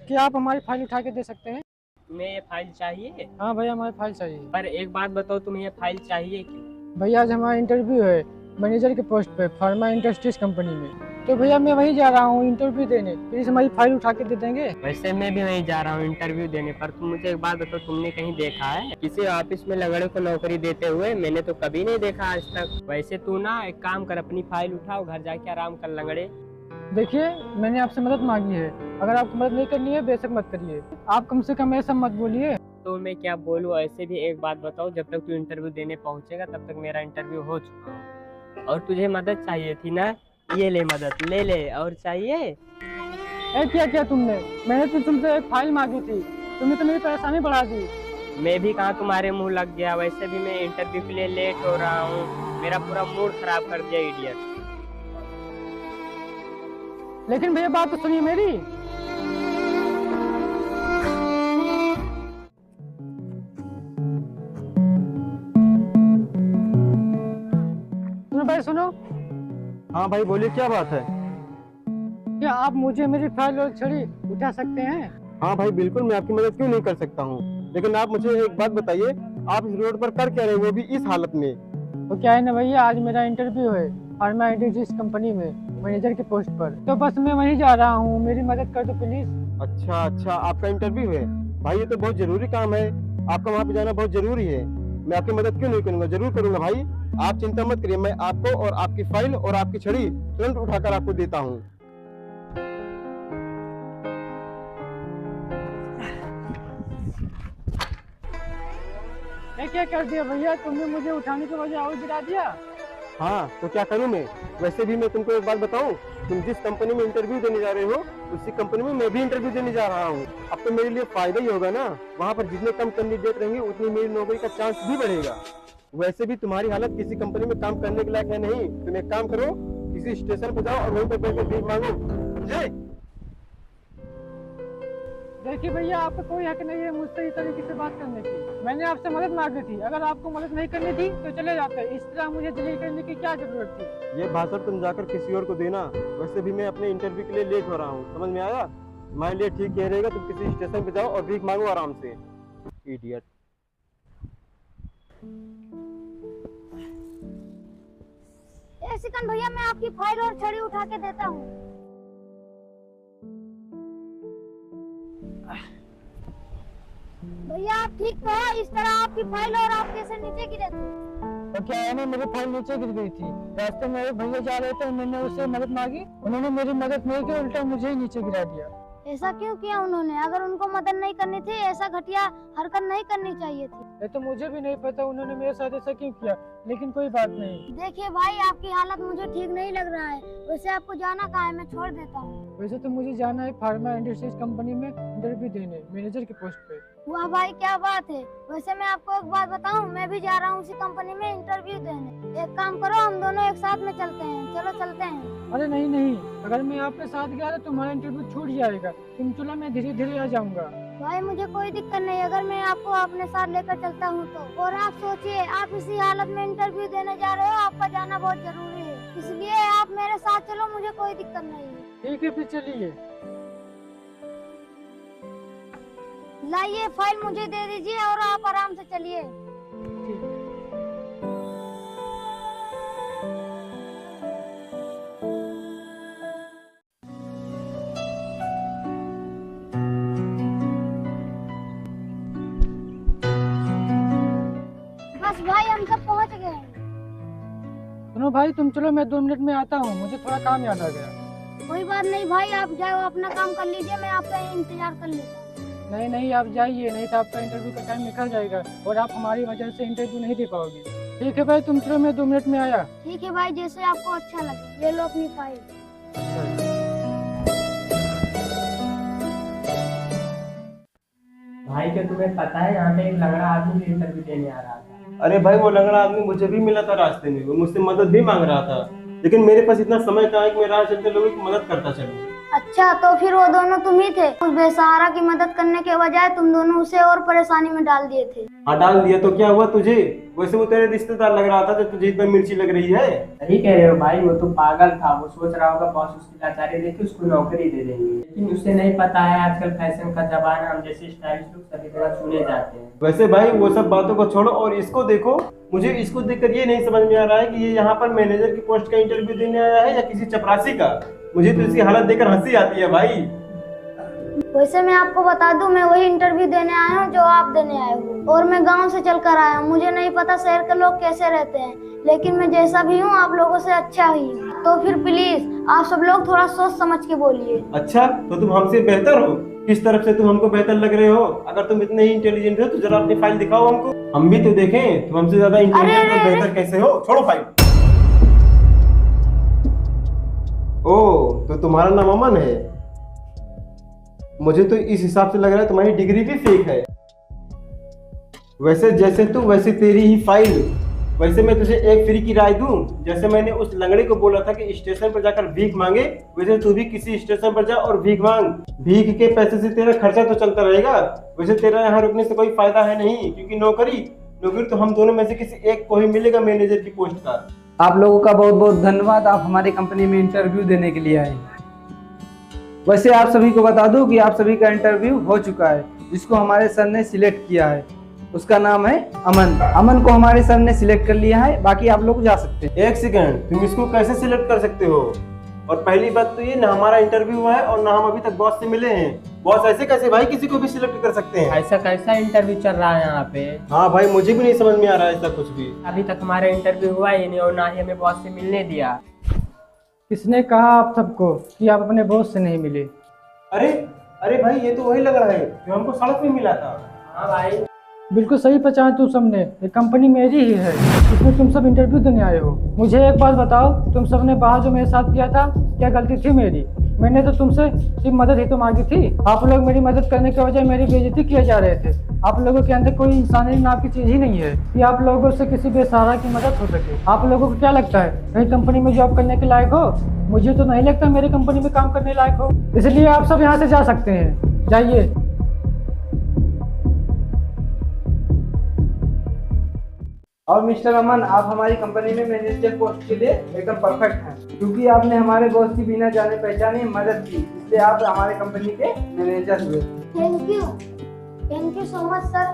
क्या आप हमारी फाइल उठा के दे सकते हैं? तुम्हें ये फाइल चाहिए? हाँ भैया, हमारी फाइल चाहिए। पर एक बात बताओ, तुम्हें ये फाइल चाहिए क्यों? भैया आज हमारा इंटरव्यू है मैनेजर के पोस्ट पे फार्मा इंडस्ट्रीज कंपनी में। तो भैया मैं वहीं जा रहा हूँ इंटरव्यू देने, प्लीज हमारी फाइल उठा के दे देंगे? वैसे मैं भी वहीं जा रहा हूँ इंटरव्यू देने, पर तुम मुझे एक बात बताओ, तुमने कहीं देखा है किसी ऑफिस में लंगड़े को नौकरी देते हुए? मैंने तो कभी नहीं देखा आज तक। वैसे तू ना एक काम कर, अपनी फाइल उठाओ, घर जाके आराम कर लंगड़े। देखिए, मैंने आपसे मदद मांगी है, अगर आपको मदद नहीं करनी है बेशक मत करिए। आप कम से कम ऐसा मत बोलिए। तो मैं क्या बोलूँ? ऐसे भी एक बात बताओ, जब तक तू इंटरव्यू देने पहुंचेगा तब तक मेरा इंटरव्यू हो चुका हो। और तुझे मदद चाहिए थी ना, ये ले मदद, ले ले। और चाहिए? क्या किया तुमने? मैंने तो तुमसे एक फाइल मांगी थी, तुमने तो मेरी परेशानी बढ़ा दी। मैं भी कहाँ तुम्हारे मुंह लग गया। वैसे भी मैं इंटरव्यू के लिए लेट हो रहा हूँ, मेरा पूरा मूड खराब कर दिया इडियट। लेकिन भैया बात तो सुनिए मेरी। सुनो भाई, सुनो। हाँ भाई बोलिए, क्या बात है? क्या आप मुझे मेरी फाइल और छड़ी उठा सकते हैं? हाँ भाई बिल्कुल, मैं आपकी मदद क्यों नहीं कर सकता हूँ, लेकिन आप मुझे एक बात बताइए, आप इस रोड पर कर क्या रहे हो, वो भी इस हालत में? तो क्या है ना भैया, आज मेरा इंटरव्यू है फार्मा इंडस्ट्रीज कंपनी में मैनेजर के पोस्ट पर, तो बस मैं वहीं जा रहा हूँ, मेरी मदद कर दो प्लीज। अच्छा अच्छा, आपका इंटरव्यू है? भाई ये तो बहुत जरूरी काम है, आपका वहाँ पे जाना बहुत जरूरी है। मैं आपकी मदद क्यों नहीं करूँगा, जरूर करूँगा भाई। आप चिंता मत करिए, मैं आपको और आपकी फाइल और आपकी छड़ी तुरंत उठाकर आपको देता हूँ। क्या कर दिया भैया तुमने, मुझे उठाने के बजाय और गिरा दिया। हाँ तो क्या करूँ मैं? वैसे भी मैं तुमको एक बात बताऊं, तुम जिस कंपनी में इंटरव्यू देने जा रहे हो उसी कंपनी में मैं भी इंटरव्यू देने जा रहा हूँ। अब तो मेरे लिए फायदा ही होगा ना, वहाँ पर जितने कम कैंडिडेट रहेंगे उतनी मेरी नौकरी का चांस भी बढ़ेगा। वैसे भी तुम्हारी हालत किसी कंपनी में काम करने के लायक है नहीं। तुम एक काम करो, किसी स्टेशन पर जाओ और वहीं पर बैठ भीख मांगो, समझे? देखिए भैया, आपका कोई हक नहीं है मुझसे इस तरीके से बात करने की। मैंने आपसे मदद मांगी थी, अगर आपको मदद नहीं करनी थी तो चले जाते, इस तरह मुझे जलील करने की क्या जरूरत थी? ये भाषण तुम जाकर किसी और को देना। वैसे भी मैं अपने इंटरव्यू के लिए लेट हो रहा हूँ, समझ में आया? हमारे लिए ठीक कह रहेगा, तुम किसी स्टेशन पे जाओ और भीख मांगो आराम से, इडियट। सिकंद भैया, मैं आपकी फाइल और छड़ी उठा के देता हूँ। भैया आप ठीक तो है? इस तरह आपकी फाइल और आप कैसे नीचे गिरे थे? तो क्या है ना, मेरी फाइल नीचे गिर गई थी, रास्ते में एक भैया जा रहे थे, मैंने उससे मदद मांगी, उन्होंने मेरी मदद नहीं की, उल्टा मुझे ही नीचे गिरा दिया। ऐसा क्यों किया उन्होंने? अगर उनको मदद नहीं करनी थी, ऐसा घटिया हरकत नहीं करनी चाहिए थी। ये तो मुझे भी नहीं पता उन्होंने मेरे साथ ऐसा क्यों किया, लेकिन कोई बात नहीं। देखिए भाई, आपकी हालत मुझे ठीक नहीं लग रहा है। वैसे आपको जाना कहाँ है? मैं छोड़ देता हूँ। वैसे तो मुझे जाना है फार्मा इंडस्ट्रीज कंपनी में इंटरव्यू देने मैनेजर के पोस्ट पे। वाह भाई, क्या बात है। वैसे मैं आपको एक बात बताऊं, मैं भी जा रहा हूँ उसी कंपनी में इंटरव्यू देने। एक काम करो, हम दोनों एक साथ में चलते हैं। चलो चलते हैं। अरे नहीं नहीं, अगर मैं आपके साथ गया तो तुम्हारा इंटरव्यू छूट जाएगा, तुम चलो, मैं धीरे धीरे आ जाऊंगा। भाई मुझे कोई दिक्कत नहीं, अगर मैं आपको अपने साथ लेकर चलता हूँ तो। और आप सोचिए, आप इसी हालत में इंटरव्यू देने जा रहे हो, आपका जाना बहुत जरूरी है, इसलिए आप मेरे साथ चलो, मुझे कोई दिक्कत नहीं है। ठीक है फिर चलिए। लाइए, फाइल मुझे दे दीजिए और आप आराम से चलिए। बस भाई, हम सब पहुंच गए। सुनो भाई, तुम चलो, मैं 2 मिनट में आता हूँ, मुझे थोड़ा काम याद आ गया। कोई बात नहीं भाई, आप जाओ अपना काम कर लीजिए, मैं आपका इंतजार कर लेता हूँ। नहीं नहीं, आप जाइए, नहीं तो आपका इंटरव्यू का टाइम निकल जाएगा और आप हमारी वजह से इंटरव्यू नहीं दे पाओगे। ठीक है भाई, तुम चलो, मैं 2 मिनट में आया। ठीक है भाई, जैसे आपको अच्छा लगे। ये लो अपनी फाइल। भाई क्या तुम्हें पता है, यहाँ पे एक लंगड़ा आदमी भी इंटरव्यू देने आ रहा था। अरे भाई, वो लंगड़ा आदमी मुझे भी मिला था रास्ते में, वो मुझसे मदद भी मांग रहा था, लेकिन मेरे पास इतना समय कहाँ है कि मैं राह चलते लोगों की मदद करता चलूं। अच्छा, तो फिर वो दोनों तुम ही थे? उस बेसहारा की मदद करने के बजाय तुम दोनों उसे और परेशानी में डाल दिए थे। हाँ डाल दिया, तो क्या हुआ तुझे? वैसे वो तेरे रिश्तेदार लग रहा था जो तुझे इतना मिर्ची लग रही है। सही कह रहे हो भाई, वो तो पागल था। वो सोच रहा होगा बॉस उसकी लाचारी देख के उसको नौकरी दे देंगे, लेकिन उसे नहीं पता है आजकल फैशन का जमाना, हम जैसे स्टाइलिश लोग सभी जगह चुने जाते हैं। वैसे भाई वो सब बातों को छोड़ो और इसको देखो। मुझे इसको देखकर ये नहीं समझ में आ रहा है कि ये यहाँ पर मैनेजर की पोस्ट का इंटरव्यू देने आया है या किसी चपरासी का। मुझे तो इसकी हालत देखकर हंसी आती है भाई। वैसे मैं आपको बता दूं, मैं वही इंटरव्यू देने आया हूँ जो आप देने आए हो, और मैं गांव से चल कर आया हूँ। मुझे नहीं पता शहर के लोग कैसे रहते हैं, लेकिन मैं जैसा भी हूँ आप लोगों से अच्छा ही हूँ। तो फिर प्लीज आप सब लोग थोड़ा सोच समझ के बोलिए। अच्छा, तो तुम हमसे बेहतर हो? किस तरफ से तुम हमको बेहतर लग रहे हो? अगर तुम इतने ही इंटेलिजेंट हो तो जरा अपनी फाइल दिखाओ हमको, हम भी तो देखें तुम हमसे ज्यादा इंटेलिजेंट और बेहतर कैसे हो। छोड़ो फाइल। ओ, तो तुम्हारा नाम अमन है? मुझे तो इस हिसाब से लग रहा है तुम्हारी डिग्री भी फेक है। वैसे जैसे तू वैसे तेरी ही फाइल। वैसे मैं तुझे एक फ्री की राय दूं, जैसे मैंने उस लंगड़े को बोला था कि स्टेशन पर जाकर भीख मांगे, वैसे तू भी किसी स्टेशन पर जा और भीख मांग। भीख के पैसे से तेरा खर्चा तो चलता रहेगा। वैसे तेरा यहाँ रुकने से कोई फायदा है नहीं, क्योंकि नौकरी तो हम दोनों में से किसी एक को ही मिलेगा मैनेजर की पोस्ट का। आप लोगों का बहुत बहुत धन्यवाद, आप हमारी कंपनी में इंटरव्यू देने के लिए आए। वैसे आप सभी को बता दूं कि आप सभी का इंटरव्यू हो चुका है। जिसको हमारे सर ने सिलेक्ट किया है उसका नाम है अमन। अमन को हमारे सर ने सिलेक्ट कर लिया है, बाकी आप लोग जा सकते हैं। एक सेकंड, तुम इसको कैसे सिलेक्ट कर सकते हो? और पहली बात तो ये ना हमारा इंटरव्यू हुआ है और ना हम अभी तक बॉस से मिले हैं। बॉस ऐसे कैसे भाई किसी को भी सिलेक्ट कर सकते हैं? ऐसा कैसा इंटरव्यू चल रहा है यहाँ पे? हाँ भाई, मुझे भी नहीं समझ में आ रहा है ऐसा कुछ भी। अभी तक हमारा इंटरव्यू हुआ ही नहीं और ना ही हमें बॉस से मिलने दिया। किसने कहा आप सबको कि आप अपने बॉस से नहीं मिले? अरे अरे भाई, ये तो वही लग रहा है जो हमको सड़क में मिला था। हाँ भाई, बिल्कुल सही पहचान तू सबने, ये कंपनी मेरी ही है, इसमें तुम सब इंटरव्यू देने आए हो। मुझे एक बात बताओ, तुम सबने बाहर जो मेरे साथ किया था, क्या गलती थी मेरी? मैंने तो तुमसे सिर्फ मदद ही तो मांगी थी। आप लोग मेरी मदद करने के बजाय मेरी बेइज्जती किए जा रहे थे। आप लोगों के अंदर कोई इंसानी नाम की चीज ही नहीं है कि आप लोगों से किसी बेसहारा की मदद हो सके। आप लोगों को क्या लगता है कहीं कंपनी में जॉब करने के लायक हो? मुझे तो नहीं लगता मेरी कंपनी में काम करने लायक हो, इसलिए आप सब यहाँ से जा सकते हैं, जाइए। और मिस्टर अमन, आप हमारी कंपनी में मैनेजर पोस्ट के लिए एकदम परफेक्ट हैं, क्योंकि आपने हमारे बॉस की बिना जाने पहचाने मदद की, इसलिए आप हमारे कंपनी के मैनेजर हुए। Thank you so much sir.